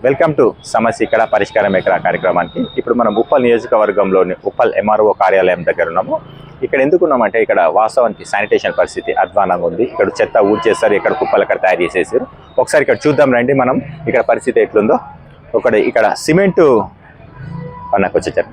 Welcome to సమస్య ఇక్కడ పరిష్కారం ఎక్కడ కార్యక్రమానికి. ఇప్పుడు మనం ఉప్పల్ నియోజకవర్గంలోని ఉప్పల్ ఎంఆర్ఓ కార్యాలయం దగ్గర ఉన్నాము. ఇక్కడ ఎందుకున్నామంటే ఇక్కడ వాస్తవానికి శానిటేషన్ పరిస్థితి అధ్వానంగా ఉంది. ఇక్కడ చెత్త ఊడ్చేస్తారు, ఇక్కడ కుప్పలు అక్కడ తయారు చేసేసారు. ఒకసారి ఇక్కడ చూద్దాం రండి మనం ఇక్కడ పరిస్థితి ఎట్లుందో. ఇక్కడ సిమెంటు నాకు వచ్చేసారు,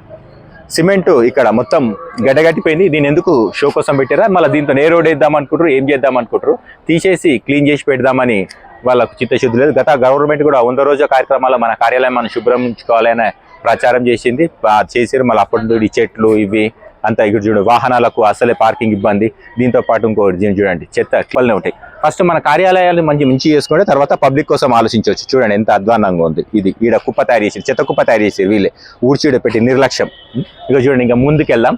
సిమెంటు ఇక్కడ మొత్తం గడ్డగట్టిపోయింది. దీని ఎందుకు షో కోసం పెట్టారా, మళ్ళీ దీంతో ఏ రోడ్ వేద్దాం అనుకుంటారు, ఏం చేద్దాం అనుకుంటారు, తీసేసి క్లీన్ చేసి పెడదామని వాళ్ళకు చిత్తశుద్ధి లేదు. గత గవర్నమెంట్ కూడా 100 రోజుల కార్యక్రమాల్లో మన కార్యాలయం మనం శుభ్రం ఉంచుకోవాలని ప్రచారం చేసింది, చేసారు. మళ్ళీ అప్పటి నుండి చెట్లు ఇవి అంతా ఇక్కడ చూడండి, వాహనాలకు అసలే పార్కింగ్ ఇబ్బంది. దీంతో పాటు ఇంకోటి చూడండి, చెత్త కుప్పలనే ఉంటాయి. ఫస్ట్ మన కార్యాలయాలు మంచి చేసుకుంటే తర్వాత పబ్లిక్ కోసం ఆలోచించవచ్చు. చూడండి ఎంత అధ్వానంగా ఉంది. ఇది ఈడ కుప్ప తయారు చేసి, చెత్త కుప్ప తయారు చేసి వీళ్ళే ఊడ్చిడ పెట్టి నిర్లక్ష్యం. ఇక చూడండి, ఇంకా ముందుకు వెళ్దాం.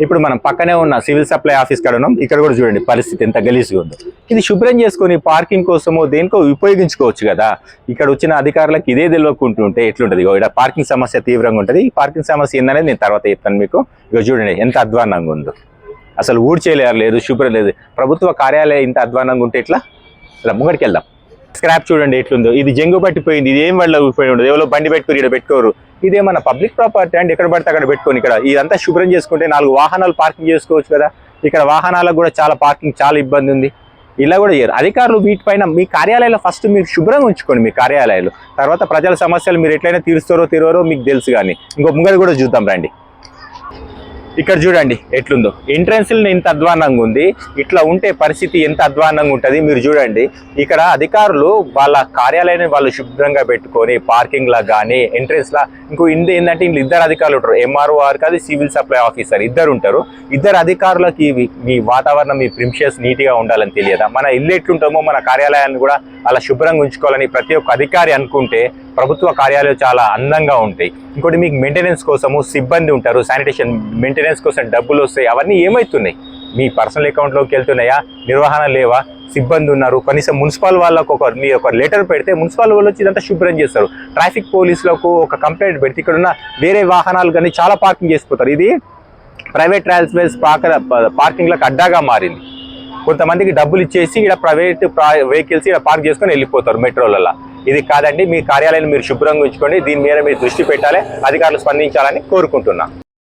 ఇప్పుడు మనం పక్కనే ఉన్న సివిల్ సప్లై ఆఫీస్ కాడ ఉన్నాం. ఇక్కడ కూడా చూడండి పరిస్థితి ఎంత గలీజ్గా ఉందో. ఇది శుభ్రం చేసుకొని పార్కింగ్ కోసమో దేనికో ఉపయోగించుకోవచ్చు కదా. ఇక్కడ వచ్చిన అధికారులకు ఇదే తెలియకుంటుంటే ఎట్లుంటుంది. ఇక్కడ పార్కింగ్ సమస్య తీవ్రంగా ఉంటుంది. ఈ పార్కింగ్ సమస్య ఏందనేది నేను తర్వాత చెప్తాను మీకు. ఇక చూడండి ఎంత అధ్వానంగా ఉందో, అసలు ఊడ్చేయలేరు లేదు, శుభ్రం లేదు. ప్రభుత్వ కార్యాలయం ఇంత అధ్వానంగా ఉంటే ఎట్లా? ఇలా ముంగడికి వెళ్దాం. స్క్రాప్ చూడండి ఎట్లుందో. ఇది జంగు పట్టిపోయింది. ఇది ఏం వాళ్ళ ఉపయోగం ఉండదు. ఎవరో బండి పెట్టుకోరు, ఇక్కడ పెట్టుకోరు. ఇదేమన్నా పబ్లిక్ ప్రాపర్టీ అండ్ ఎక్కడ పడితే అక్కడ పెట్టుకొని ఇక్కడ ఇదంతా శుభ్రం చేసుకుంటే 4 వాహనాలు పార్కింగ్ చేసుకోవచ్చు కదా. ఇక్కడ వాహనాలకు కూడా చాలా ఇబ్బంది ఉంది. ఇలా కూడా చేయరు అధికారులు. వీటిపైన మీ కార్యాలయాలు ఫస్ట్ మీరు శుభ్రంగా ఉంచుకోండి. మీ కార్యాలయాలు తర్వాత ప్రజల సమస్యలు మీరు ఎట్లయినా తీరుస్తారో మీకు తెలుసు. కానీ ఇంకో ముంగడి కూడా చూద్దాం రండి. ఇక్కడ చూడండి ఎట్లుందో. ఎంట్రన్స్ ఇంత అధ్వానంగా ఉంది. ఇట్లా ఉంటే పరిస్థితి ఎంత అధ్వానంగా ఉంటుంది మీరు చూడండి. ఇక్కడ అధికారులు వాళ్ళ కార్యాలయాన్ని వాళ్ళు శుభ్రంగా పెట్టుకొని పార్కింగ్ లా కానీ ఎంట్రన్స్ లా ఇంకో ఏంటంటే ఇంట్లో 2 అధికారులు ఉంటారు. ఎంఆర్ఓ కాదు, సివిల్ సప్లై ఆఫీసర్ 2 ఉంటారు. 2 అధికారులకి మీ వాతావరణం, మీ ప్రిమిషన్స్ నీట్గా ఉండాలని తెలియదా? మన ఇల్లు ఎట్లుంటామో మన కార్యాలయాన్ని కూడా అలా శుభ్రంగా ఉంచుకోవాలని ప్రతి ఒక్క అధికారి అనుకుంటే ప్రభుత్వ కార్యాలయాలు చాలా అందంగా ఉంటాయి. ఇంకోటి మీకు మెయింటెనెన్స్ కోసము సిబ్బంది ఉంటారు, శానిటేషన్ మెయింటెనెన్స్ కోసం డబ్బులు వస్తాయి. అవన్నీ ఏమవుతున్నాయి? మీ పర్సనల్ అకౌంట్లోకి వెళ్తున్నాయా? నిర్వహణ లేవా? సిబ్బంది ఉన్నారు. కనీసం మున్సిపల్ వాళ్ళకు మీరు ఒక లెటర్ పెడితే మున్సిపల్ వాళ్ళు వచ్చి ఇదంతా శుభ్రం చేస్తారు. ట్రాఫిక్ పోలీసులకు ఒక కంప్లైంట్ పెడితే ఇక్కడ ఉన్న వేరే వాహనాలు కానీ చాలా పార్కింగ్ చేసిపోతారు. ఇది ప్రైవేట్ ట్రాన్స్పోర్ట్స్ పార్కింగ్లకు అడ్డాగా మారింది. కొంతమందికి డబ్బులు ఇచ్చేసి ఇక్కడ ప్రైవేట్ వెహికల్స్ ఇక్కడ పార్క్ చేసుకొని వెళ్ళిపోతారు మెట్రోలలో. ఇది కాదండి. మీ కార్యాలయాన్ని మీరు శుభ్రంగా ఉంచుకోండి. దీని మీద మీరు దృష్టి పెట్టాలి, అధికారులు స్పందించాలని కోరుకుంటున్నాను.